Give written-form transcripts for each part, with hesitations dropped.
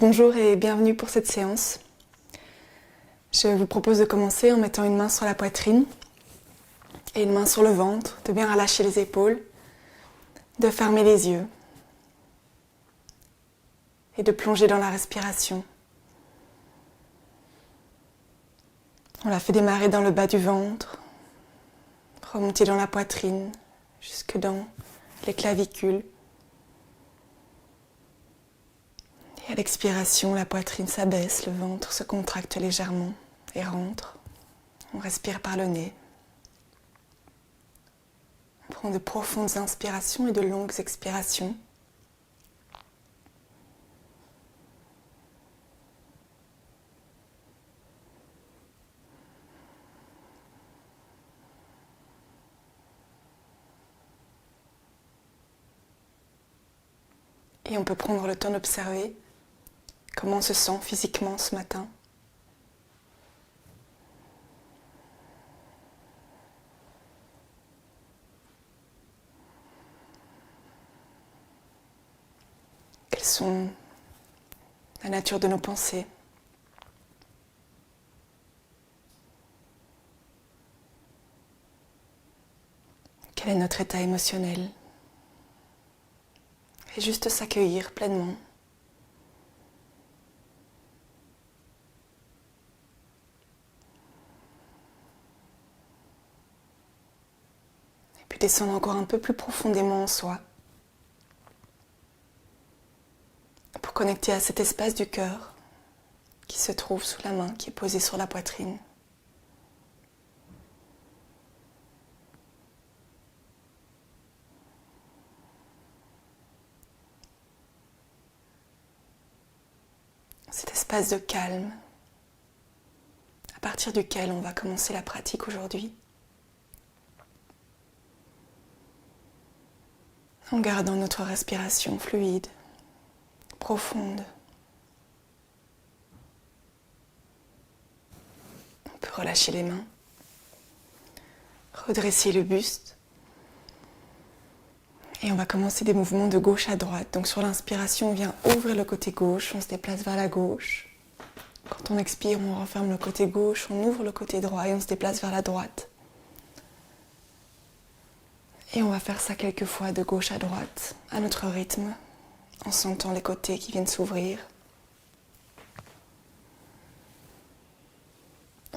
Bonjour et bienvenue pour cette séance. Je vous propose de commencer en mettant une main sur la poitrine et une main sur le ventre, de bien relâcher les épaules, de fermer les yeux et de plonger dans la respiration. On la fait démarrer dans le bas du ventre, remonter dans la poitrine, jusque dans les clavicules. Et à l'expiration, la poitrine s'abaisse, le ventre se contracte légèrement et rentre. On respire par le nez. On prend de profondes inspirations et de longues expirations. Et on peut prendre le temps d'observer comment on se sent physiquement ce matin. Quelles sont la nature de nos pensées? Quel est notre état émotionnel? Et juste s'accueillir pleinement. Et puis descendre encore un peu plus profondément en soi. Pour connecter à cet espace du cœur qui se trouve sous la main, qui est posée sur la poitrine. Cet espace de calme, à partir duquel on va commencer la pratique aujourd'hui. En gardant notre respiration fluide, profonde. On peut relâcher les mains, redresser le buste. Et on va commencer des mouvements de gauche à droite. Donc sur l'inspiration, on vient ouvrir le côté gauche, on se déplace vers la gauche. Quand on expire, on referme le côté gauche, on ouvre le côté droit et on se déplace vers la droite. Et on va faire ça quelques fois de gauche à droite, à notre rythme, en sentant les côtés qui viennent s'ouvrir.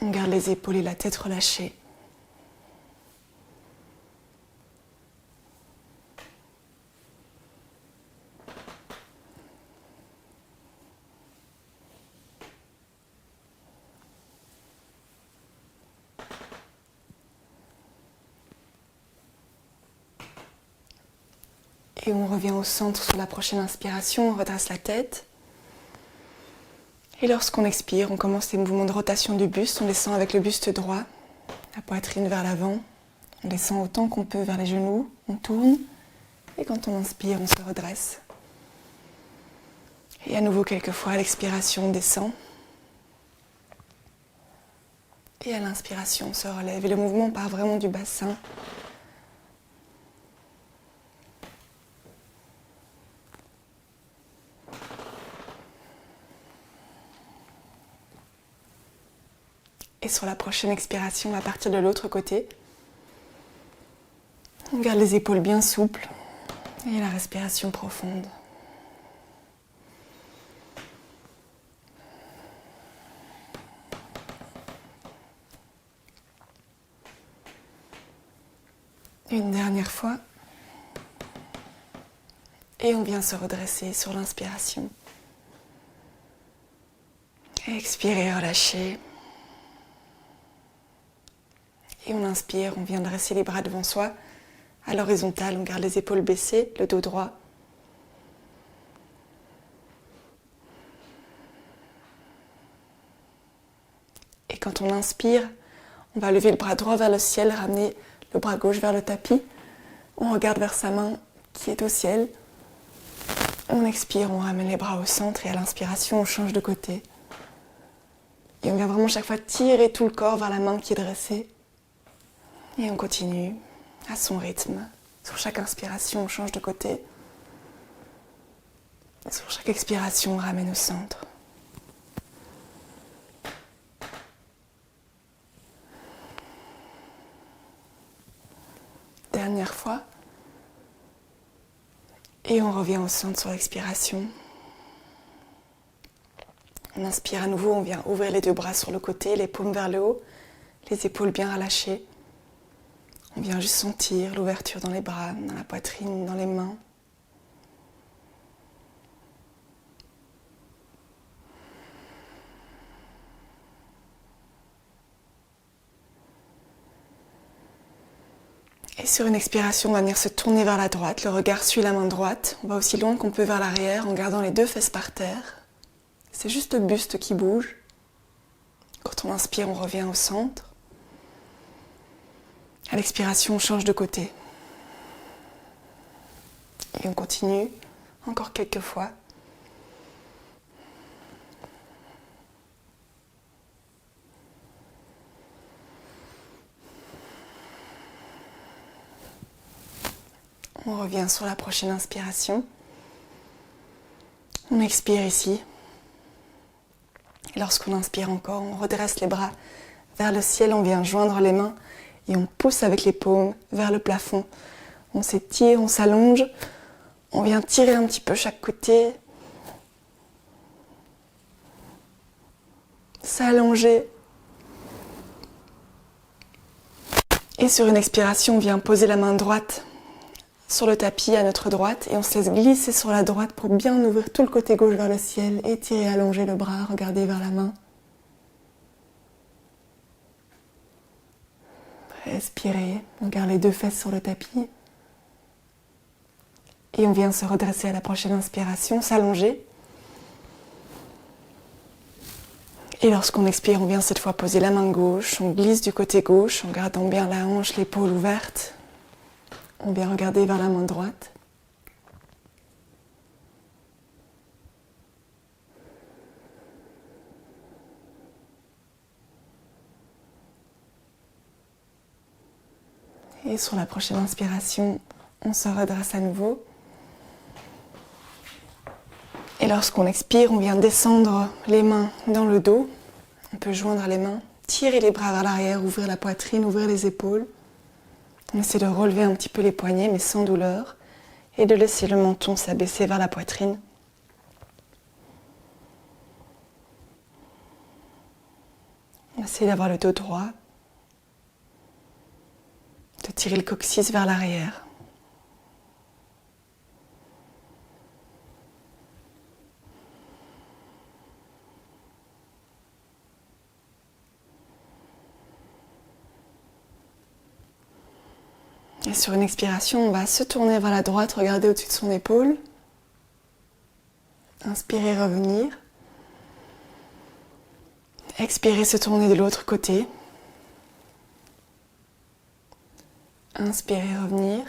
On garde les épaules et la tête relâchées. Et on revient au centre sur la prochaine inspiration, on redresse la tête. Et lorsqu'on expire, on commence les mouvements de rotation du buste. On descend avec le buste droit, la poitrine vers l'avant. On descend autant qu'on peut vers les genoux, on tourne. Et quand on inspire, on se redresse. Et à nouveau quelques fois, à l'expiration, on descend. Et à l'inspiration, on se relève. Et le mouvement part vraiment du bassin. Et sur la prochaine expiration, on va partir de l'autre côté. On garde les épaules bien souples et la respiration profonde. Une dernière fois. Et on vient se redresser sur l'inspiration. Expirer, relâcher. Et on inspire, on vient dresser les bras devant soi. À l'horizontale, on garde les épaules baissées, le dos droit. Et quand on inspire, on va lever le bras droit vers le ciel, ramener le bras gauche vers le tapis. On regarde vers sa main qui est au ciel. On expire, on ramène les bras au centre et à l'inspiration, on change de côté. Et on vient vraiment chaque fois tirer tout le corps vers la main qui est dressée. Et on continue à son rythme. Sur chaque inspiration, on change de côté. Sur chaque expiration, on ramène au centre. Dernière fois. Et on revient au centre sur l'expiration. On inspire à nouveau, on vient ouvrir les deux bras sur le côté, les paumes vers le haut, les épaules bien relâchées. On vient juste sentir l'ouverture dans les bras, dans la poitrine, dans les mains. Et sur une expiration, on va venir se tourner vers la droite. Le regard suit la main droite. On va aussi loin qu'on peut vers l'arrière en gardant les deux fesses par terre. C'est juste le buste qui bouge. Quand on inspire, on revient au centre. À l'expiration, on change de côté. Et on continue encore quelques fois. On revient sur la prochaine inspiration. On expire ici. Et lorsqu'on inspire encore, on redresse les bras vers le ciel, on vient joindre les mains et on pousse avec les paumes vers le plafond. On s'étire, on s'allonge, on vient tirer un petit peu chaque côté. S'allonger. Et sur une expiration, on vient poser la main droite sur le tapis à notre droite et on se laisse glisser sur la droite pour bien ouvrir tout le côté gauche vers le ciel, étirer, allonger le bras, regarder vers la main. Respirez, on garde les deux fesses sur le tapis et on vient se redresser à la prochaine inspiration, s'allonger. Et lorsqu'on expire, on vient cette fois poser la main gauche, on glisse du côté gauche en gardant bien la hanche, l'épaule ouverte. On vient regarder vers la main droite. Et sur la prochaine inspiration, on se redresse à nouveau. Et lorsqu'on expire, on vient descendre les mains dans le dos. On peut joindre les mains, tirer les bras vers l'arrière, ouvrir la poitrine, ouvrir les épaules. On essaie de relever un petit peu les poignets, mais sans douleur, et de laisser le menton s'abaisser vers la poitrine. On essaie d'avoir le dos droit, de tirer le coccyx vers l'arrière. Et sur une expiration, on va se tourner vers la droite, regarder au-dessus de son épaule. Inspirer, revenir. Expirer, se tourner de l'autre côté. Inspirer, revenir.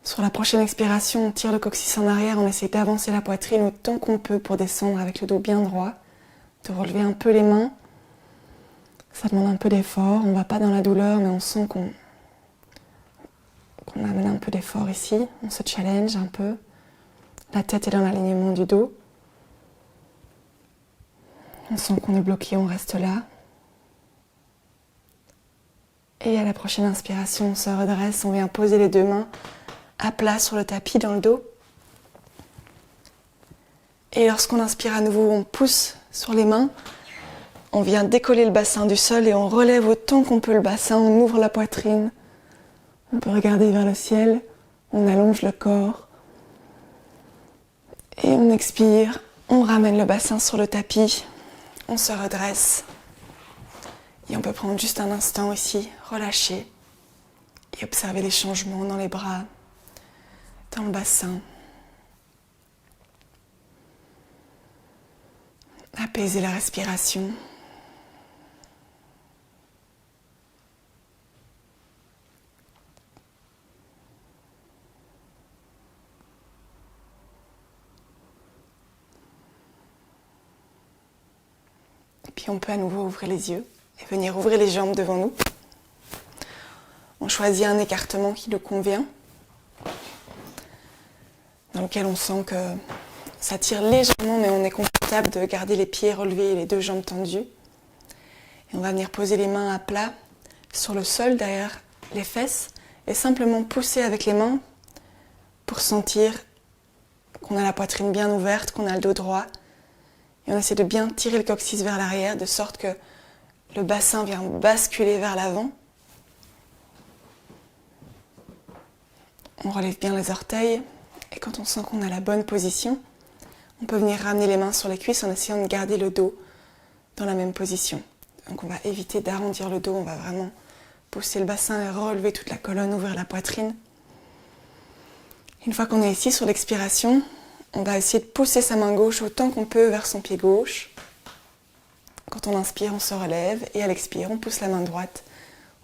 Sur la prochaine expiration, on tire le coccyx en arrière, on essaie d'avancer la poitrine autant qu'on peut pour descendre avec le dos bien droit, de relever un peu les mains. Ça demande un peu d'effort, on ne va pas dans la douleur, mais on sent qu'on amène un peu d'effort ici, on se challenge un peu. La tête est dans l'alignement du dos. On sent qu'on est bloqué, on reste là. Et à la prochaine inspiration, on se redresse, on vient poser les deux mains à plat sur le tapis dans le dos. Et lorsqu'on inspire à nouveau, on pousse sur les mains. On vient décoller le bassin du sol et on relève autant qu'on peut le bassin, on ouvre la poitrine. On peut regarder vers le ciel, on allonge le corps. Et on expire, on ramène le bassin sur le tapis, on se redresse. Et on peut prendre juste un instant ici, relâcher et observer les changements dans les bras, dans le bassin. Apaiser la respiration. Et puis on peut à nouveau ouvrir les yeux et venir ouvrir les jambes devant nous. On choisit un écartement qui nous convient. Dans lequel on sent que ça tire légèrement, mais on est confortable de garder les pieds relevés et les deux jambes tendues. Et on va venir poser les mains à plat sur le sol derrière les fesses et simplement pousser avec les mains pour sentir qu'on a la poitrine bien ouverte, qu'on a le dos droit. Et on essaie de bien tirer le coccyx vers l'arrière de sorte que le bassin vient basculer vers l'avant. On relève bien les orteils et quand on sent qu'on a la bonne position, on peut venir ramener les mains sur les cuisses en essayant de garder le dos dans la même position. Donc on va éviter d'arrondir le dos, on va vraiment pousser le bassin et relever toute la colonne, ouvrir la poitrine. Une fois qu'on est ici sur l'expiration, on va essayer de pousser sa main gauche autant qu'on peut vers son pied gauche. Quand on inspire, on se relève et à l'expire, on pousse la main droite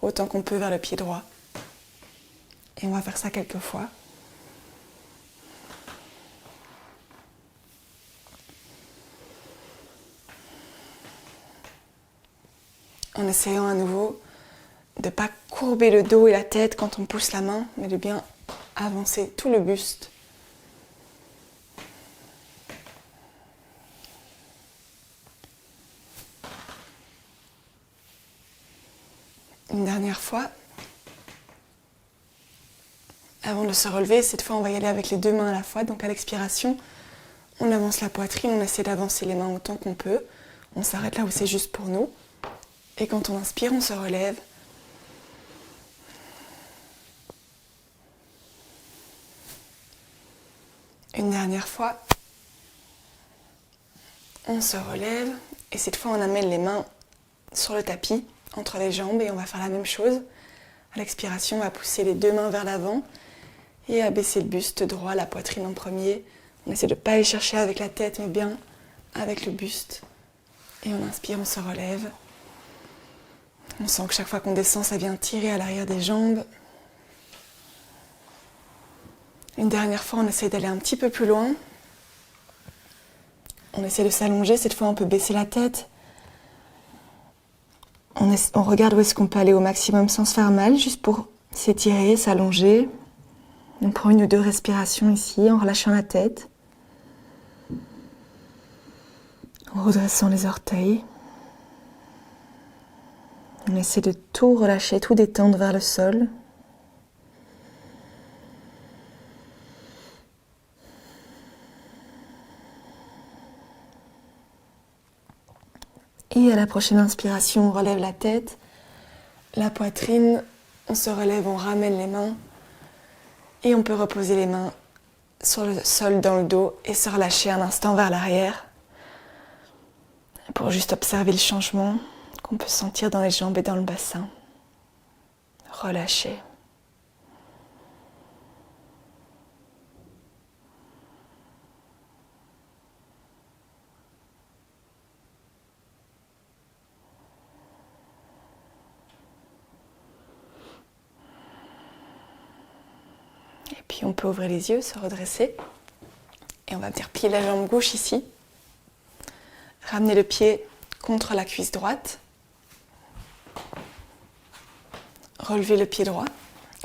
autant qu'on peut vers le pied droit. Et on va faire ça quelques fois. En essayant à nouveau de ne pas courber le dos et la tête quand on pousse la main, mais de bien avancer tout le buste. Une dernière fois. Avant de se relever, cette fois on va y aller avec les deux mains à la fois. Donc à l'expiration, on avance la poitrine, on essaie d'avancer les mains autant qu'on peut. On s'arrête là où c'est juste pour nous. Et quand on inspire, on se relève. Une dernière fois. On se relève. Et cette fois, on amène les mains sur le tapis, entre les jambes. Et on va faire la même chose. À l'expiration, on va pousser les deux mains vers l'avant. Et abaisser le buste droit, la poitrine en premier. On essaie de ne pas aller chercher avec la tête, mais bien avec le buste. Et on inspire, on se relève. On sent que chaque fois qu'on descend, ça vient tirer à l'arrière des jambes. Une dernière fois, on essaie d'aller un petit peu plus loin. On essaie de s'allonger. Cette fois, on peut baisser la tête. On regarde où est-ce qu'on peut aller au maximum sans se faire mal, juste pour s'étirer, s'allonger. On prend 1 ou 2 respirations ici, en relâchant la tête. En redressant les orteils. On essaie de tout relâcher, tout détendre vers le sol. Et à la prochaine inspiration, on relève la tête, la poitrine, on se relève, on ramène les mains. Et on peut reposer les mains sur le sol dans le dos et se relâcher un instant vers l'arrière pour juste observer le changement qu'on peut sentir dans les jambes et dans le bassin. Relâcher. Et puis on peut ouvrir les yeux, se redresser. Et on va venir plier la jambe gauche ici. Ramener le pied contre la cuisse droite. Relever le pied droit.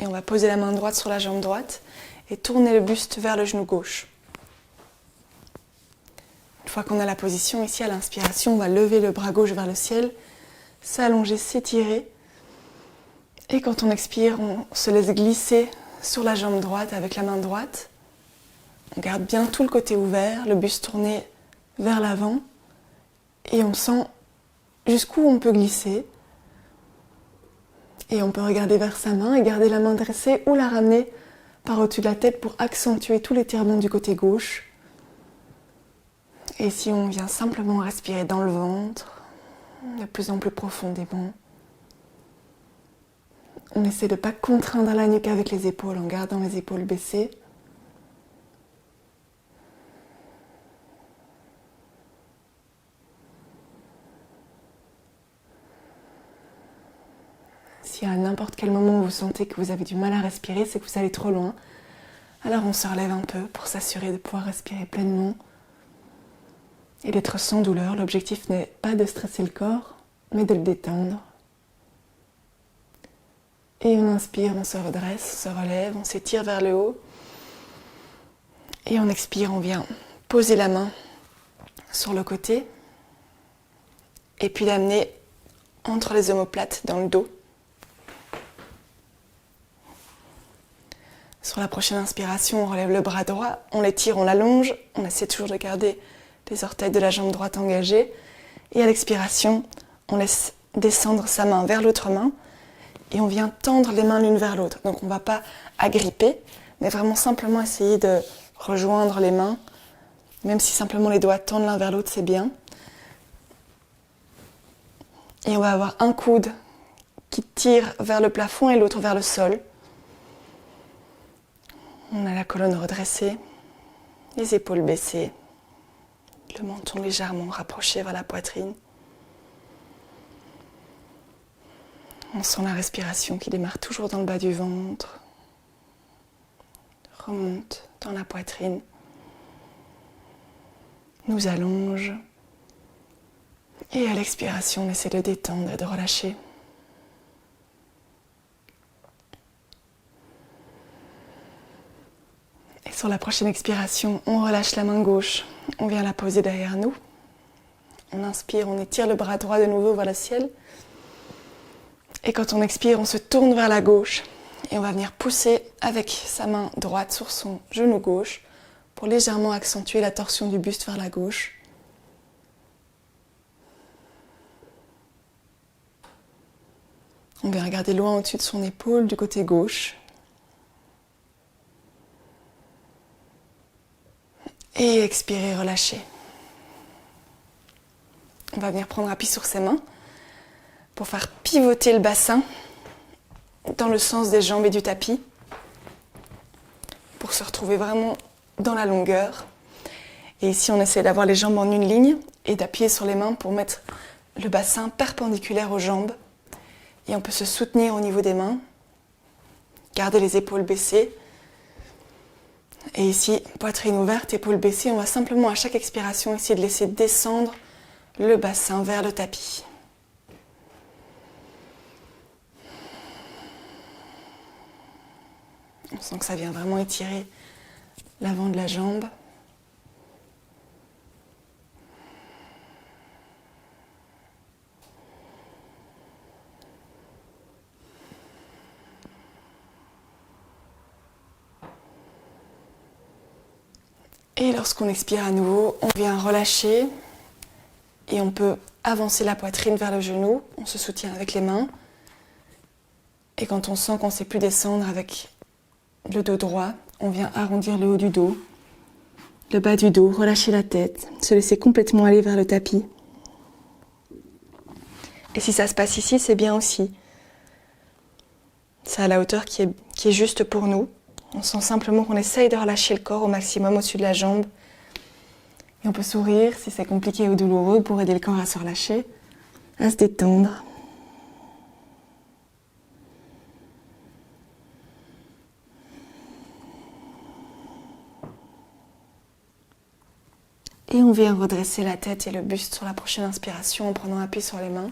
Et on va poser la main droite sur la jambe droite et tourner le buste vers le genou gauche. Une fois qu'on a la position ici à l'inspiration, on va lever le bras gauche vers le ciel, s'allonger, s'étirer. Et quand on expire, on se laisse glisser sur la jambe droite avec la main droite. On garde bien tout le côté ouvert, le buste tourné vers l'avant. Et on sent jusqu'où on peut glisser. Et on peut regarder vers sa main et garder la main dressée ou la ramener par au-dessus de la tête pour accentuer tout l'étirement du côté gauche. Et si on vient simplement respirer dans le ventre, de plus en plus profondément, on essaie de ne pas contraindre la nuque avec les épaules en gardant les épaules baissées. Si à n'importe quel moment vous sentez que vous avez du mal à respirer, c'est que vous allez trop loin. Alors on se relève un peu pour s'assurer de pouvoir respirer pleinement et d'être sans douleur. L'objectif n'est pas de stresser le corps, mais de le détendre. Et on inspire, on se redresse, on se relève, on s'étire vers le haut. Et on expire, on vient poser la main sur le côté et puis l'amener entre les omoplates dans le dos. Sur la prochaine inspiration, on relève le bras droit, on l'étire, on l'allonge, on essaie toujours de garder les orteils de la jambe droite engagés. Et à l'expiration, on laisse descendre sa main vers l'autre main et on vient tendre les mains l'une vers l'autre. Donc on ne va pas agripper, mais vraiment simplement essayer de rejoindre les mains, même si simplement les doigts tendent l'un vers l'autre, c'est bien. Et on va avoir un coude qui tire vers le plafond et l'autre vers le sol. On a la colonne redressée, les épaules baissées, le menton légèrement rapproché vers la poitrine. On sent la respiration qui démarre toujours dans le bas du ventre, remonte dans la poitrine, nous allonge. Et à l'expiration, on essaie de détendre et de relâcher. Et sur la prochaine expiration, on relâche la main gauche. On vient la poser derrière nous. On inspire, on étire le bras droit de nouveau vers le ciel. Et quand on expire, on se tourne vers la gauche. Et on va venir pousser avec sa main droite sur son genou gauche pour légèrement accentuer la torsion du buste vers la gauche. On vient regarder loin au-dessus de son épaule du côté gauche. Et expirer, relâcher. On va venir prendre appui sur ses mains pour faire pivoter le bassin dans le sens des jambes et du tapis pour se retrouver vraiment dans la longueur. Et ici, on essaie d'avoir les jambes en une ligne et d'appuyer sur les mains pour mettre le bassin perpendiculaire aux jambes. Et on peut se soutenir au niveau des mains, garder les épaules baissées. Et ici, poitrine ouverte, épaules baissées, on va simplement à chaque expiration essayer de laisser descendre le bassin vers le tapis. On sent que ça vient vraiment étirer l'avant de la jambe. Et lorsqu'on expire à nouveau, on vient relâcher et on peut avancer la poitrine vers le genou. On se soutient avec les mains. Et quand on sent qu'on ne sait plus descendre avec le dos droit, on vient arrondir le haut du dos, le bas du dos, relâcher la tête, se laisser complètement aller vers le tapis. Et si ça se passe ici, c'est bien aussi. C'est à la hauteur qui est juste pour nous. On sent simplement qu'on essaye de relâcher le corps au maximum au-dessus de la jambe. Et on peut sourire si c'est compliqué ou douloureux pour aider le corps à se relâcher, à se détendre. Et on vient redresser la tête et le buste sur la prochaine inspiration en prenant appui sur les mains.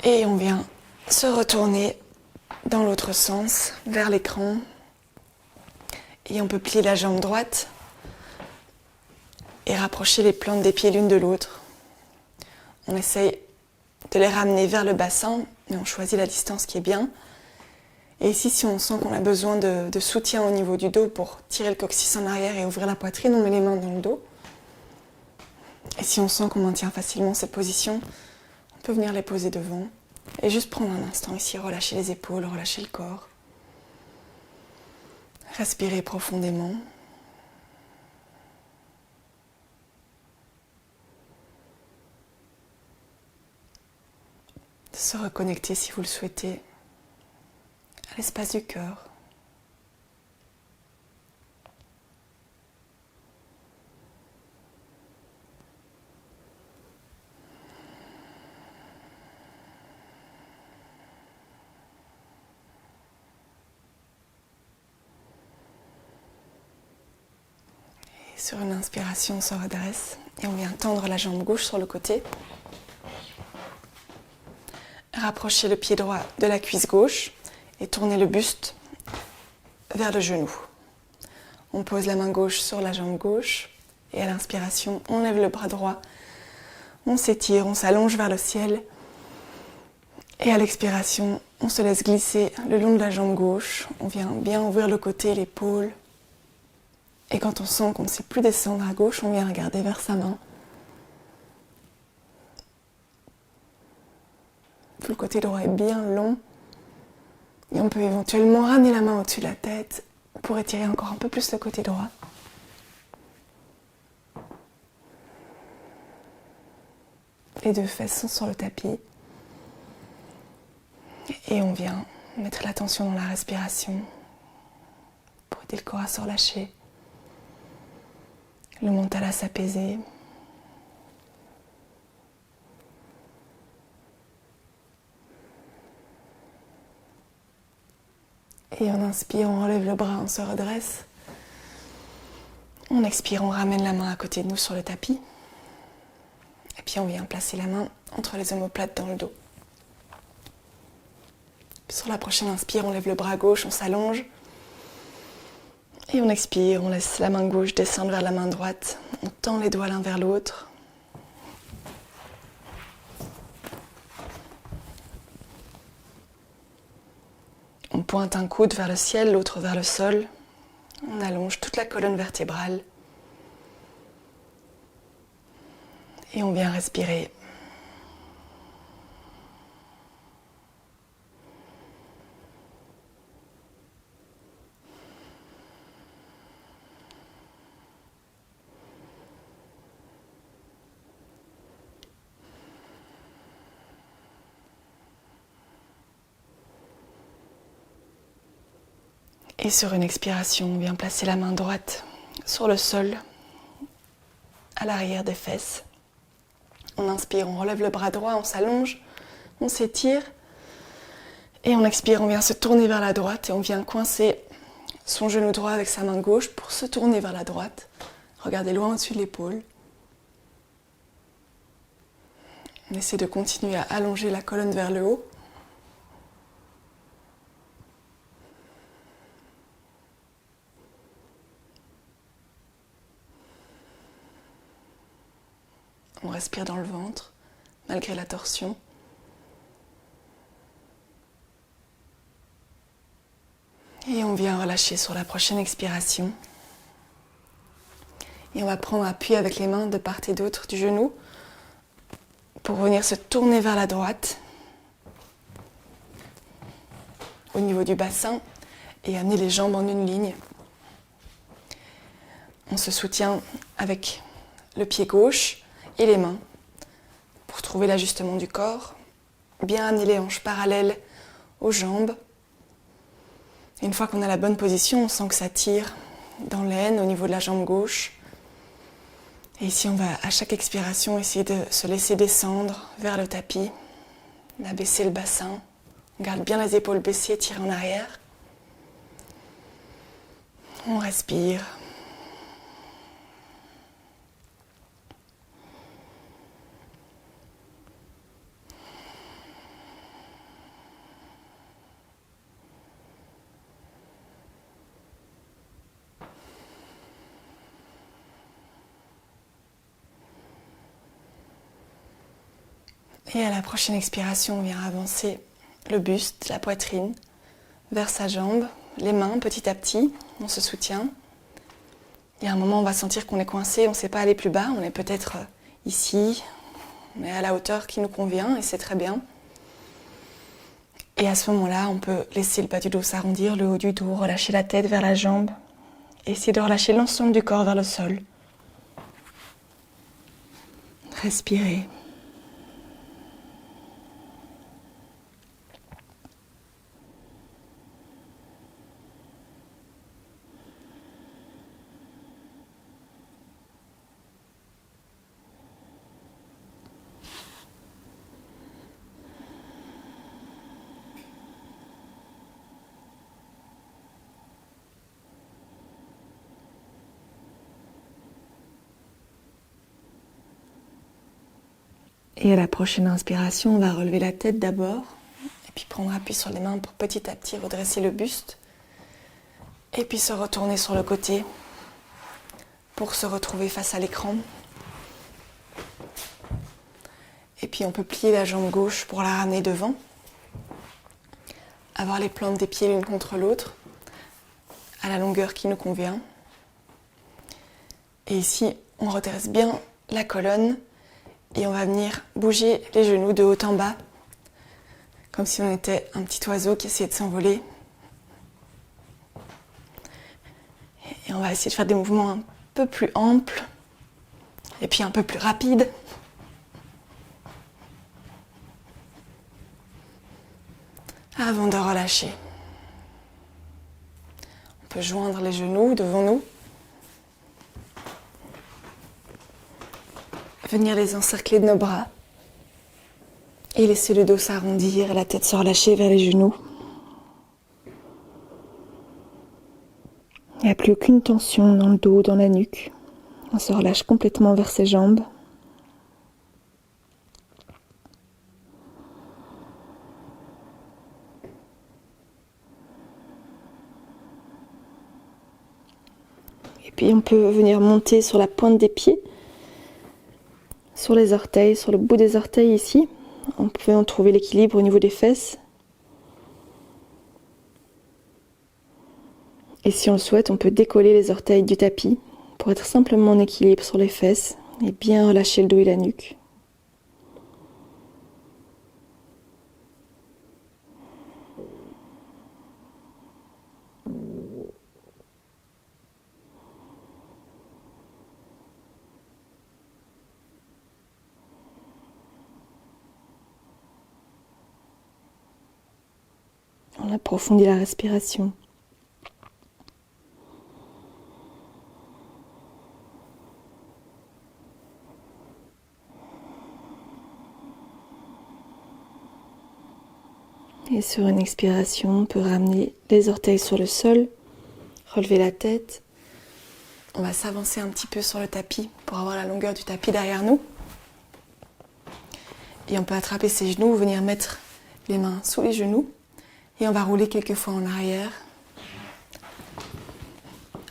Et on vient se retourner dans l'autre sens, vers l'écran. Et on peut plier la jambe droite et rapprocher les plantes des pieds l'une de l'autre. On essaye de les ramener vers le bassin, mais on choisit la distance qui est bien. Et ici, si on sent qu'on a besoin de soutien au niveau du dos pour tirer le coccyx en arrière et ouvrir la poitrine, on met les mains dans le dos. Et si on sent qu'on maintient facilement cette position, on peut venir les poser devant. Et juste prendre un instant ici, relâcher les épaules, relâcher le corps. Respirer profondément. Se reconnecter, si vous le souhaitez, à l'espace du cœur. Sur une inspiration, on se redresse et on vient tendre la jambe gauche sur le côté. Rapprocher le pied droit de la cuisse gauche et tourner le buste vers le genou. on pose la main gauche sur la jambe gauche. Et à l'inspiration, on lève le bras droit. On s'étire, on s'allonge vers le ciel. Et à l'expiration, on se laisse glisser le long de la jambe gauche. On vient bien ouvrir le côté, l'épaule. Et quand on sent qu'on ne sait plus descendre à gauche, on vient regarder vers sa main. Tout le côté droit est bien long. Et on peut éventuellement ramener la main au-dessus de la tête pour étirer encore un peu plus le côté droit. Les deux fesses sont sur le tapis. Et on vient mettre l'attention dans la respiration pour aider le corps à se relâcher, le mental à s'apaiser. Et on inspire, on relève le bras, on se redresse. On expire, on ramène la main à côté de nous sur le tapis. Et puis on vient placer la main entre les omoplates dans le dos. Puis sur la prochaine inspire, on lève le bras gauche, on s'allonge. Et on expire, on laisse la main gauche descendre vers la main droite. On tend les doigts l'un vers l'autre. On pointe un coude vers le ciel, l'autre vers le sol. On allonge toute la colonne vertébrale. Et on vient respirer. Et sur une expiration, on vient placer la main droite sur le sol, à l'arrière des fesses. On inspire, on relève le bras droit, on s'allonge, on s'étire. Et on expire, on vient se tourner vers la droite et on vient coincer son genou droit avec sa main gauche pour se tourner vers la droite. Regardez loin au-dessus de l'épaule. On essaie de continuer à allonger la colonne vers le haut. On respire dans le ventre, malgré la torsion. Et on vient relâcher sur la prochaine expiration. Et on va prendre appui avec les mains de part et d'autre du genou pour venir se tourner vers la droite au niveau du bassin et amener les jambes en une ligne. On se soutient avec le pied gauche et les mains pour trouver l'ajustement du corps. Bien amener les hanches parallèles aux jambes. Et une fois qu'on a la bonne position, on sent que ça tire dans l'aine au niveau de la jambe gauche. Et ici, on va à chaque expiration essayer de se laisser descendre vers le tapis, d'abaisser le bassin. On garde bien les épaules baissées, tirer en arrière. On respire. Et à la prochaine expiration, on vient avancer le buste, la poitrine, vers sa jambe, les mains petit à petit, on se soutient. Il y a un moment, on va sentir qu'on est coincé, on ne sait pas aller plus bas, on est peut-être ici, on est à la hauteur qui nous convient et c'est très bien. Et à ce moment-là, on peut laisser le bas du dos s'arrondir, le haut du dos, relâcher la tête vers la jambe, et essayer de relâcher l'ensemble du corps vers le sol. Respirez. Et à la prochaine inspiration, on va relever la tête d'abord, et puis prendre appui sur les mains pour petit à petit redresser le buste, et puis se retourner sur le côté pour se retrouver face à l'écran. Et puis on peut plier la jambe gauche pour la ramener devant. Avoir les plantes des pieds l'une contre l'autre, à la longueur qui nous convient. Et ici, on redresse bien la colonne et on va venir bouger les genoux de haut en bas, comme si on était un petit oiseau qui essayait de s'envoler. Et on va essayer de faire des mouvements un peu plus amples et puis un peu plus rapides. Avant de relâcher. On peut joindre les genoux devant nous. Venir les encercler de nos bras. Et laisser le dos s'arrondir et la tête se relâcher vers les genoux. Il n'y a plus aucune tension dans le dos, dans la nuque. On se relâche complètement vers ses jambes. Et puis on peut venir monter sur la pointe des pieds, sur les orteils, sur le bout des orteils ici. On peut en trouver l'équilibre au niveau des fesses. Et si on le souhaite, on peut décoller les orteils du tapis pour être simplement en équilibre sur les fesses et bien relâcher le dos et la nuque. On approfondit la respiration. Et sur une expiration, on peut ramener les orteils sur le sol, relever la tête. On va s'avancer un petit peu sur le tapis pour avoir la longueur du tapis derrière nous. Et on peut attraper ses genoux, venir mettre les mains sous les genoux. Et on va rouler quelques fois en arrière.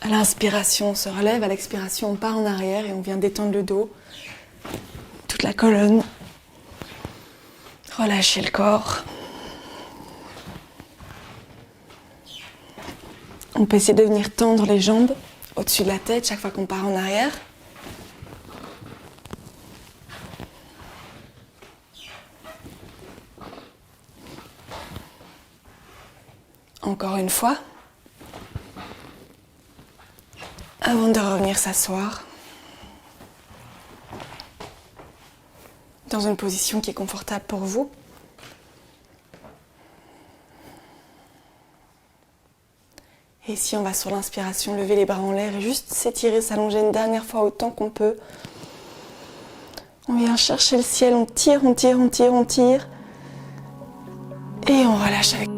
À l'inspiration, on se relève. À l'expiration, on part en arrière et on vient détendre le dos, toute la colonne. Relâcher le corps. On peut essayer de venir tendre les jambes au-dessus de la tête chaque fois qu'on part en arrière. Encore une fois. Avant de revenir s'asseoir. Dans une position qui est confortable pour vous. Et ici, on va sur l'inspiration lever les bras en l'air et juste s'étirer, s'allonger une dernière fois autant qu'on peut. On vient chercher le ciel, on tire, on tire, on tire, on tire. Et on relâche avec